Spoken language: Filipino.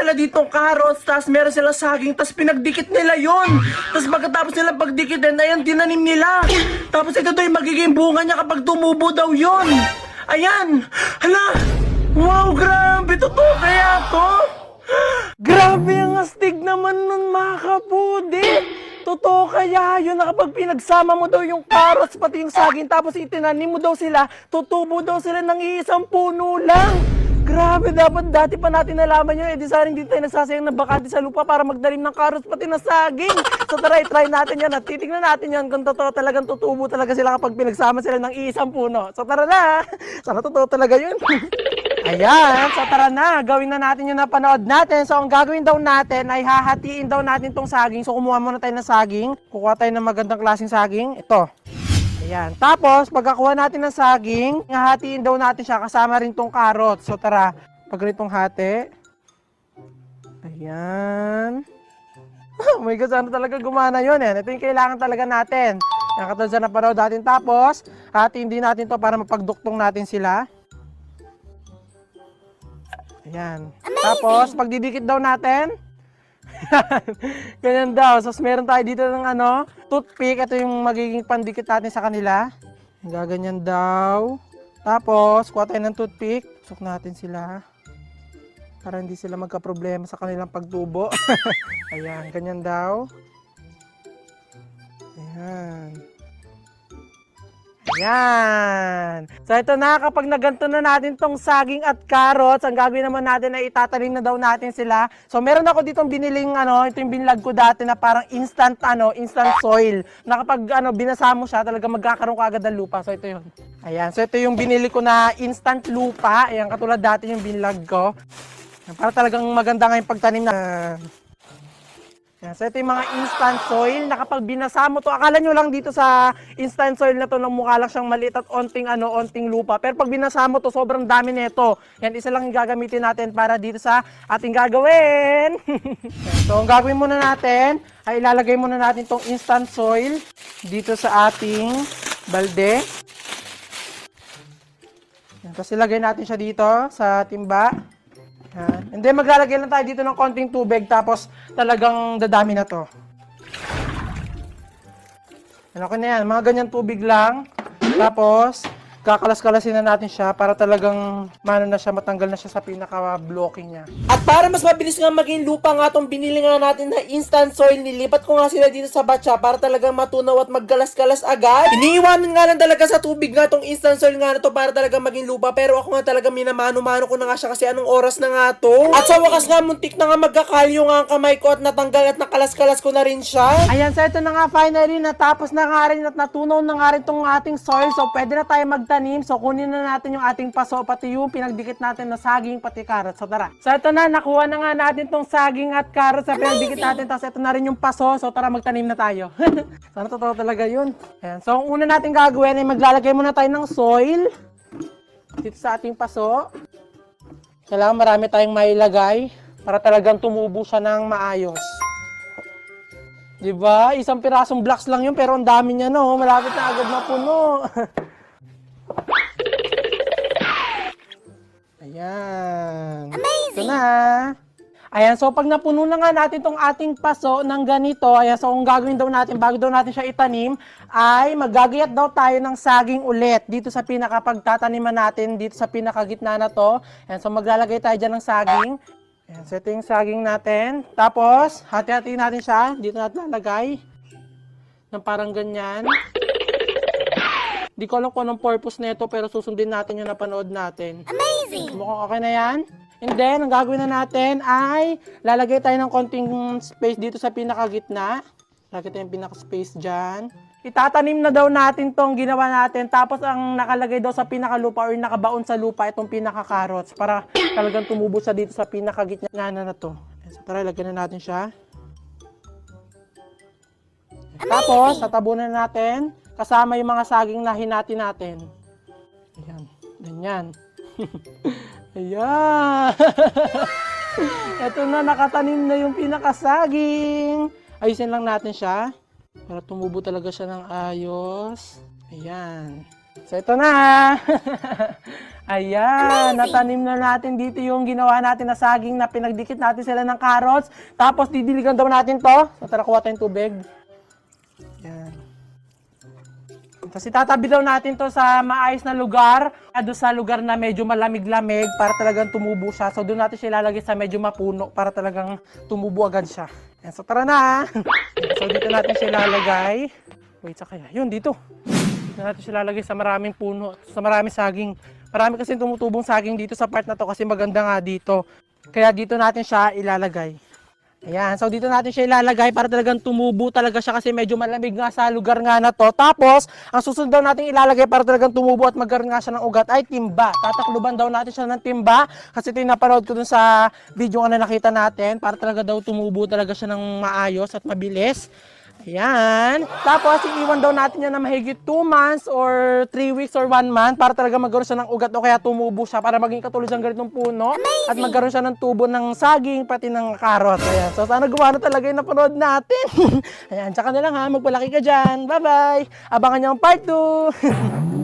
pala ditong carrots, tapos meron sila saging, tapos pinagdikit nila yon. Tapos pagkatapos nila pagdikitin, ayan, tinanim nila. Tapos ito daw yung magiging bunga niya kapag tumubo daw yon. Ayan! Hala! Wow, grabe! Totoo kaya to? Grabe ang astig naman nun, mga kapudit! Totoo kaya yun na kapag pinagsama mo daw yung carrots pati yung saging tapos itinanim mo daw sila, tutubo daw sila ng iisang puno lang. Grabe, dapat dati pa natin nalaman yun. Eh, di sana hindi tayo nagsasayang na bakante sa lupa para magdalim ng carrots pati na saging. So try natin yan at titignan natin yan kung totoo talagang tutubo talaga sila kapag pinagsama sila ng iisang puno. So tara na! Sana totoo talaga yun. Ayan, so tara na, gawin na natin yung napanood natin. So ang gagawin daw natin ay hahatiin daw natin tong saging. So kumuha muna tayo ng saging. Kukuha tayo ng magandang klaseng saging. Ito. Ayan. Tapos, pagkakuha natin ng saging, hahatiin daw natin siya kasama rin tong carrots. So tara, pag ganitong hati. Ayan. Oh my God, sana talaga gumana yun eh. Ito yung kailangan talaga natin. Yan, katulad sa napanood natin. Tapos, hatiin din natin to para mapagduktong natin sila. Ayan. Amazing. Tapos, pagdidikit daw natin, ganyan daw. So, meron tayo dito ng toothpick. Ito yung magiging pandikit natin sa kanila. Gaganyan daw. Tapos, kuha tayo ng toothpick. Tusok natin sila. Para hindi sila magka-problema sa kanilang pagtubo. Ayan, ganyan daw. Ayan. Yan. So ito na, kapag naganto na natin tong saging at carrots, ang gagawin naman natin ay itatanim na daw natin sila. So meron ako ditong biniling ito yung binlog ko dati na parang instant soil. Na kapag binasa mo siya, talaga magkakaroon ka agad ng lupa. So ito 'yun. Ayan. So ito yung binili ko na instant lupa. Ayan, katulad dati yung binlog ko. Para talagang maganda nga yung pagtanim na. Yan. So ito yung mga instant soil na kapag binasa mo to, akala nyo lang dito sa instant soil na to na mukha lang siyang maliit at onting lupa. Pero pag binasa mo to, sobrang dami nito. Yan, isa lang yung gagamitin natin para dito sa ating gagawin. So ang gagawin muna natin ay ilalagay muna natin tong instant soil dito sa ating balde. Yan, tapos ilagay natin siya dito sa timba. And then maglalagay lang tayo dito ng konting tubig tapos talagang dadami na to. Okay na yan, mga ganyan tubig lang. Tapos kakalas-kalasin na natin siya para talagang matanggal na siya sa pinaka-blocking niya. At para mas mabilis nga maging lupa nga itong binili nga natin na instant soil, nilipat ko nga sila dito sa batya para talagang matunaw at maggalas-galas agad. Iniiwanan nga lang talaga sa tubig nga itong instant soil nga na to para talagang maging lupa, pero ako nga talaga minamano-mano ko na nga siya kasi anong oras na nga to. At sa wakas nga muntik na nga magkakalyo nga ang kamay ko at natanggal at nakalas-kalas ko na rin siya. Ayan, so ito na nga finally, natapos na nga rin at natunaw na nga rin itong ating soil, so pwede na tayo magtanim. So kunin na natin yung ating paso pati yung pinagdikit natin na saging pati carrots. So tara. So ito na, nakuha na nga natin tong saging at carrots na pinagdikit natin. Tapos ito na rin yung paso. So tara, magtanim na tayo. Sana totoo talaga yun. Ayan. So ang una natin gagawin ay maglalagay muna tayo ng soil dito sa ating paso. Kailangan marami tayong mailagay para talagang tumubo siya ng maayos. Diba? Isang pirasong blocks lang yun pero ang dami niya, no? Malapit na agad mapuno. Ayan. Amazing! Ito na. Ayan, so pag napuno na nga natin itong ating paso ng ganito, ayan, so kung gagawin daw natin, bago daw natin siya itanim, ay maggagayat daw tayo ng saging ulit dito sa pinakapagtataniman natin, dito sa pinakagitna na to. Ayan, so maglalagay tayo dyan ng saging. Ayan, so ito yung saging natin. Tapos, hati-hati natin siya. Dito natin lalagay. Ng parang ganyan. Di ko alam kung anong purpose nito pero susundin natin yung napanood natin. Amazing! Mukhang okay na yan. And then, ang gagawin na natin ay lalagay tayo ng konting space dito sa pinakagitna. Lagay tayo yung pinaka-space dyan. Itatanim na daw natin tong ginawa natin. Tapos ang nakalagay daw sa pinakalupa or nakabaon sa lupa itong pinaka-carrots para talagang tumubo siya dito sa pinakagitna na to. So, tara, lagyan na natin siya. Amazing! Tapos, tatabunan natin kasama yung mga saging na hinati natin. Ayan. Ganyan. Ayan. Ito na, nakatanim na yung pinakasaging. Ayusin lang natin siya para tumubo talaga siya ng ayos. Ayan. So ito na. Ayan, natanim na natin dito yung ginawa natin na saging na pinagdikit natin sila ng carrots. Tapos didiligan daw natin to. So tara, kuha tayong tubig. Ayan. Tapos itatabi daw natin to sa maayos na lugar. Doon sa lugar na medyo malamig-lamig para talagang tumubo siya. So doon natin siya ilalagay sa medyo mapuno para talagang tumubo agad siya. Ayan, so tara na. So dito natin siya ilalagay. Wait, sa kaya? Yun, dito. Dito natin siya ilalagay sa maraming puno, sa maraming saging. Marami kasi tumutubong saging dito sa part na to kasi maganda nga dito. Kaya dito natin siya ilalagay. Ayan, so dito natin siya ilalagay para talagang tumubo talaga siya kasi medyo malamig nga sa lugar nga na to. Tapos, ang susunod daw natin ilalagay para talagang tumubo at magkaroon nga siya ng ugat ay timba. Tatakluban daw natin siya ng timba kasi ito yung napanood ko dun sa video nga na nakita natin para talaga daw tumubo talaga siya ng maayos at mabilis. Ayan. Tapos, iiwan daw natin yan na mahigit 2 months or 3 weeks or 1 month para talaga magkaroon siya ng ugat o kaya tumubo siya para maging katulad ng ganitong puno. Amazing. At magkaroon siya ng tubo ng saging pati ng karot. Ayan. So, sana gumawa na talaga yung napanood natin. Ayan. Tsaka na lang ha. Magpalaki ka dyan. Bye-bye. Abangan niyo ang part 2.